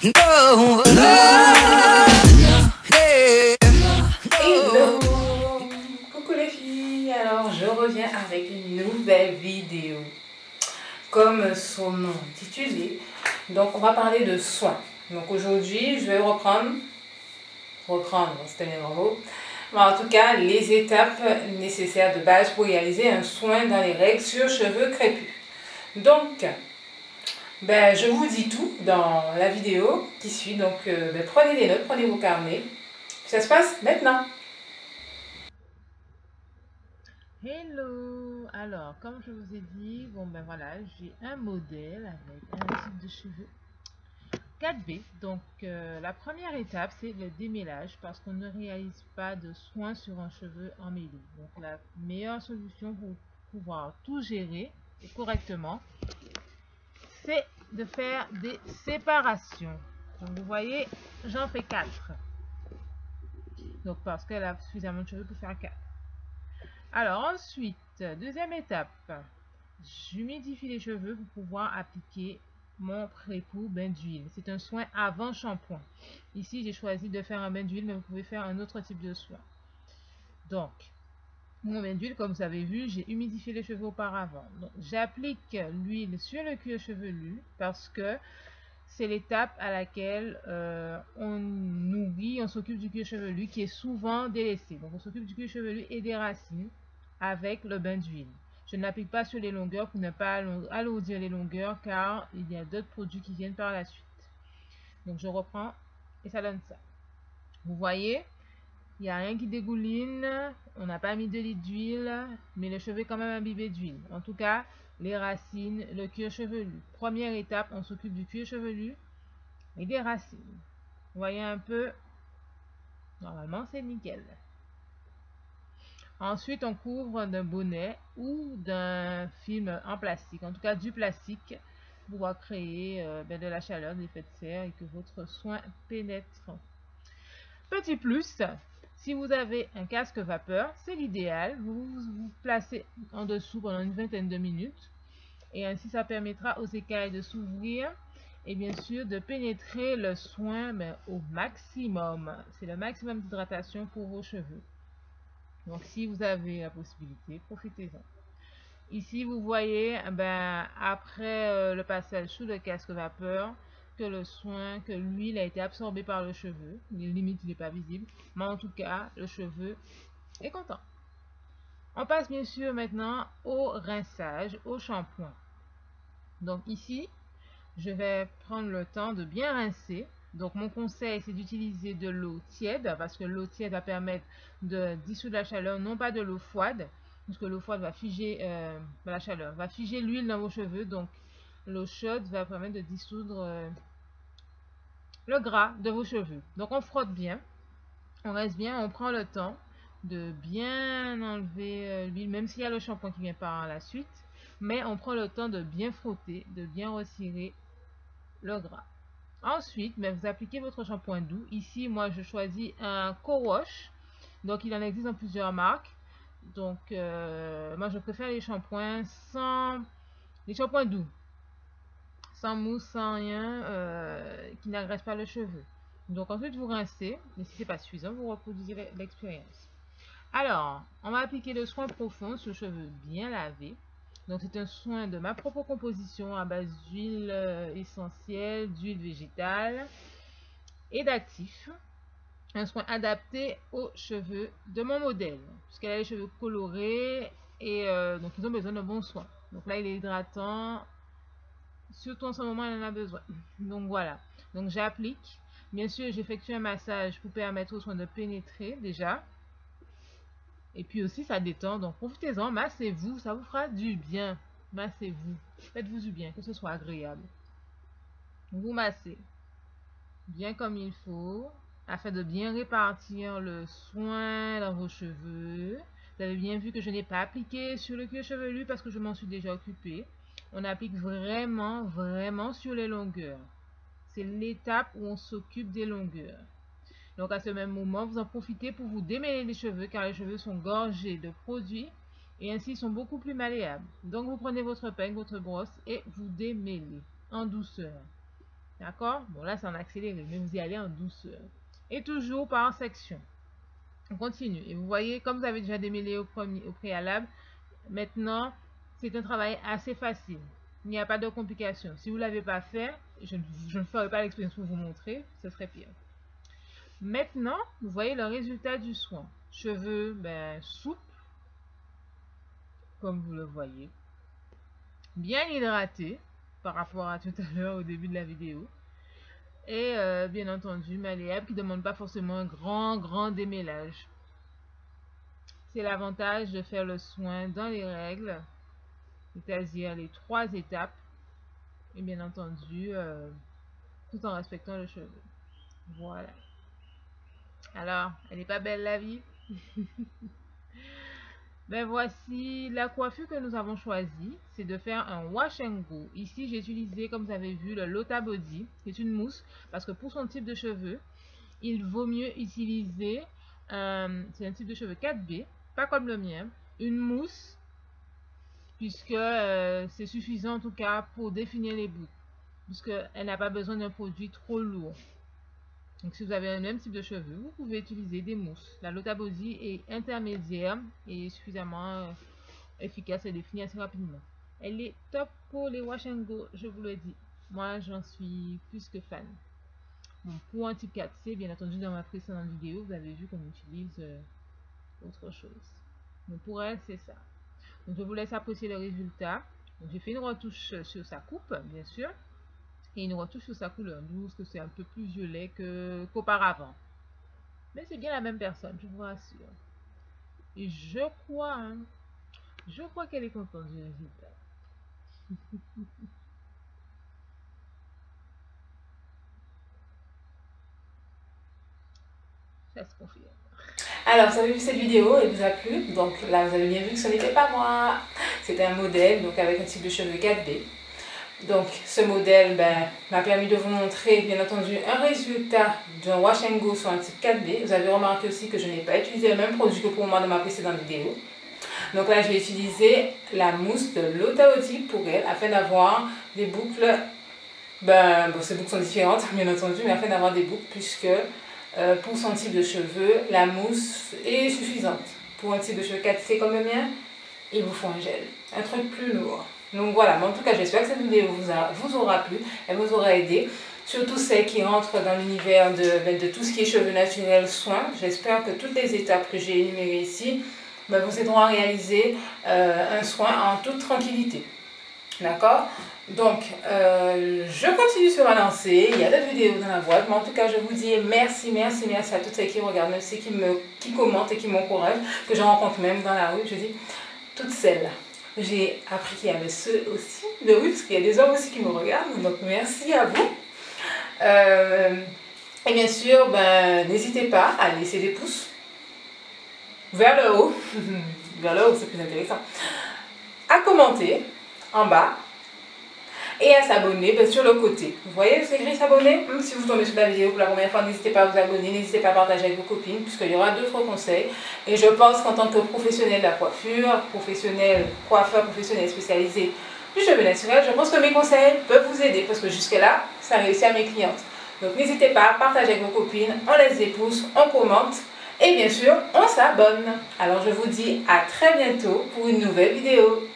Hello! Coucou les filles, alors je reviens avec une nouvelle vidéo. Comme son nom intitulé, donc on va parler de soins. Donc aujourd'hui je vais reprendre, c'était mes mots, mais en tout cas les étapes nécessaires de base pour réaliser un soin dans les règles sur cheveux crépus. Donc, je vous dis tout dans la vidéo qui suit, donc prenez des notes, prenez vos carnets. Ça se passe maintenant. Hello! Alors, comme je vous ai dit, voilà, j'ai un modèle avec un type de cheveux 4V. Donc, la première étape, c'est le démêlage parce qu'on ne réalise pas de soins sur un cheveu emmêlé. Donc, la meilleure solution pour pouvoir tout gérer et correctement, c'est de faire des séparations. Donc, vous voyez, j'en fais 4. Donc, parce qu'elle a suffisamment de cheveux pour faire 4. Alors ensuite, deuxième étape, j'humidifie les cheveux pour pouvoir appliquer mon pré-pou bain d'huile. C'est un soin avant shampoing. Ici, j'ai choisi de faire un bain d'huile, mais vous pouvez faire un autre type de soin. Donc, mon bain d'huile, comme vous avez vu, j'ai humidifié les cheveux auparavant. Donc, j'applique l'huile sur le cuir chevelu parce que c'est l'étape à laquelle on nourrit, on s'occupe du cuir chevelu qui est souvent délaissé. Donc, on s'occupe du cuir chevelu et des racines avec le bain d'huile. Je ne l'applique pas sur les longueurs pour ne pas alourdir les longueurs car il y a d'autres produits qui viennent par la suite. Donc, je reprends et ça donne ça. Vous voyez, il n'y a rien qui dégouline, on n'a pas mis de litre d'huile, mais le cheveu est quand même imbibé d'huile. En tout cas, les racines, le cuir chevelu. Première étape, on s'occupe du cuir chevelu et des racines. Vous voyez un peu, normalement c'est nickel. Ensuite, on couvre d'un bonnet ou d'un film en plastique, en tout cas du plastique, pour pouvoir créer de la chaleur, de l'effet de serre et que votre soin pénètre. Petit plus, si vous avez un casque vapeur, c'est l'idéal. Vous vous placez en dessous pendant une vingtaine de minutes et ainsi ça permettra aux écailles de s'ouvrir et bien sûr de pénétrer le soin au maximum. C'est le maximum d'hydratation pour vos cheveux. Donc si vous avez la possibilité, profitez-en. Ici vous voyez après le passage sous le casque vapeur que le soin, que l'huile a été absorbée par le cheveu. Limite il n'est pas visible, mais en tout cas le cheveu est content. On passe bien sûr maintenant au rinçage, au shampoing. Donc ici je vais prendre le temps de bien rincer. Donc mon conseil c'est d'utiliser de l'eau tiède parce que l'eau tiède va permettre de dissoudre la chaleur, non pas de l'eau froide, parce que l'eau froide va figer la chaleur, va figer l'huile dans vos cheveux. Donc l'eau chaude va permettre de dissoudre le gras de vos cheveux. Donc on frotte bien, on reste bien, on prend le temps de bien enlever l'huile, même s'il y a le shampoing qui vient par la suite, mais on prend le temps de bien frotter, de bien retirer le gras. Ensuite, vous appliquez votre shampoing doux. Ici, moi, je choisis un co-wash. Donc, il en existe dans plusieurs marques. Donc, moi, je préfère les shampoings doux, sans mousse, sans rien, qui n'agressent pas le cheveu. Donc, ensuite, vous rincez. Mais si ce n'est pas suffisant, vous reproduisez l'expérience. Alors, on va appliquer le soin profond sur le cheveu bien lavé. Donc, c'est un soin de ma propre composition à base d'huile essentielle, d'huile végétale et d'actifs. Un soin adapté aux cheveux de mon modèle, puisqu'elle a les cheveux colorés et donc ils ont besoin de bons soins. Donc là, il est hydratant, surtout en ce moment, il en a besoin. Donc voilà. Donc j'applique. Bien sûr, j'effectue un massage pour permettre aux soins de pénétrer déjà. Et puis aussi, ça détend. Donc, profitez-en, massez-vous. Ça vous fera du bien. Massez-vous. Faites-vous du bien, que ce soit agréable. Vous massez bien comme il faut, afin de bien répartir le soin dans vos cheveux. Vous avez bien vu que je n'ai pas appliqué sur le cuir chevelu parce que je m'en suis déjà occupée. On applique vraiment, vraiment sur les longueurs. C'est l'étape où on s'occupe des longueurs. Donc à ce même moment, vous en profitez pour vous démêler les cheveux car les cheveux sont gorgés de produits et ainsi ils sont beaucoup plus malléables. Donc vous prenez votre peigne, votre brosse et vous démêlez en douceur D'accord? Bon, là, c'est en accéléré, mais vous y allez en douceur. Et toujours par section. On continue. Et vous voyez, comme vous avez déjà démêlé au préalable, maintenant, c'est un travail assez facile. Il n'y a pas de complications. Si vous ne l'avez pas fait, je ne ferai pas l'expérience pour vous montrer, ce serait pire. Maintenant, vous voyez le résultat du soin. Cheveux souples, comme vous le voyez. Bien hydratés par rapport à tout à l'heure au début de la vidéo. Et bien entendu, malléable qui ne demande pas forcément un grand démêlage. C'est l'avantage de faire le soin dans les règles, c'est-à-dire les 3 étapes. Et bien entendu, tout en respectant le cheveu. Voilà. Alors, elle n'est pas belle la vie? Ben voici la coiffure que nous avons choisie, c'est de faire un wash and go. Ici, j'ai utilisé, comme vous avez vu, le Lota Body, qui est une mousse, parce que pour son type de cheveux, il vaut mieux utiliser, c'est un type de cheveux 4B, pas comme le mien, une mousse, puisque c'est suffisant en tout cas pour définir les boucles, puisqu'elle n'a pas besoin d'un produit trop lourd. Donc si vous avez un même type de cheveux, vous pouvez utiliser des mousses. La Lota Body est intermédiaire et suffisamment efficace et définie assez rapidement. Elle est top pour les wash and go, je vous le dis. Moi, j'en suis plus que fan. Bon, pour un type 4C, bien entendu, dans ma précédente vidéo, vous avez vu qu'on utilise autre chose. Donc pour elle, c'est ça. Donc je vous laisse apprécier le résultat. J'ai fait une retouche sur sa coupe, bien sûr. Et une retouche sur sa couleur douce, que c'est un peu plus violet qu'auparavant. Mais c'est bien la même personne, je vous rassure. Et je crois qu'elle est contente du résultat. Ça se confirme. Alors, vous avez vu cette vidéo, elle vous a plu. Donc là, vous avez bien vu que ce n'était pas moi. C'était un modèle, donc avec un type de cheveux 4B. Donc, ce modèle m'a permis de vous montrer, bien entendu, un résultat d'un wash and go sur un type 4B. Vous avez remarqué aussi que je n'ai pas utilisé le même produit que pour moi dans ma précédente vidéo. Donc là, je vais utiliser la mousse de Lota Body pour elle, afin d'avoir des boucles. Ces boucles sont différentes, bien entendu, mais afin d'avoir des boucles, puisque pour son type de cheveux, la mousse est suffisante. Pour un type de cheveux 4C comme le mien, il vous faut un gel, un truc plus lourd. Donc voilà, mais en tout cas, j'espère que cette vidéo vous aura plu, elle vous aura aidé. Surtout celles qui rentrent dans l'univers de tout ce qui est cheveux naturels, soins. J'espère que toutes les étapes que j'ai énumérées ici vous aideront à réaliser un soin en toute tranquillité. D'accord? Donc, je continue sur ma lancée. Il y a d'autres vidéos dans la boîte. Mais en tout cas, je vous dis merci à toutes celles qui regardent, même celles qui commentent et qui m'encouragent, que je rencontre même dans la rue. Je dis toutes celles. J'ai appris qu'il y avait ceux aussi de rue, parce qu'il y a des hommes aussi qui me regardent. Donc, merci à vous. Et bien sûr, n'hésitez pas à laisser des pouces vers le haut. Vers le haut, c'est plus intéressant. À commenter en bas. Et à s'abonner sur le côté. Vous voyez, c'est écrit s'abonner. Si vous tombez sur la vidéo pour la première fois, n'hésitez pas à vous abonner, n'hésitez pas à partager avec vos copines, puisqu'il y aura d'autres conseils. Et je pense qu'en tant que professionnel de la coiffure, coiffeur professionnel spécialisé du cheveu naturel, je pense que mes conseils peuvent vous aider, parce que jusque-là, ça réussit à mes clientes. Donc n'hésitez pas à partager avec vos copines, on laisse des pouces, on commente, et bien sûr, on s'abonne. Alors je vous dis à très bientôt pour une nouvelle vidéo.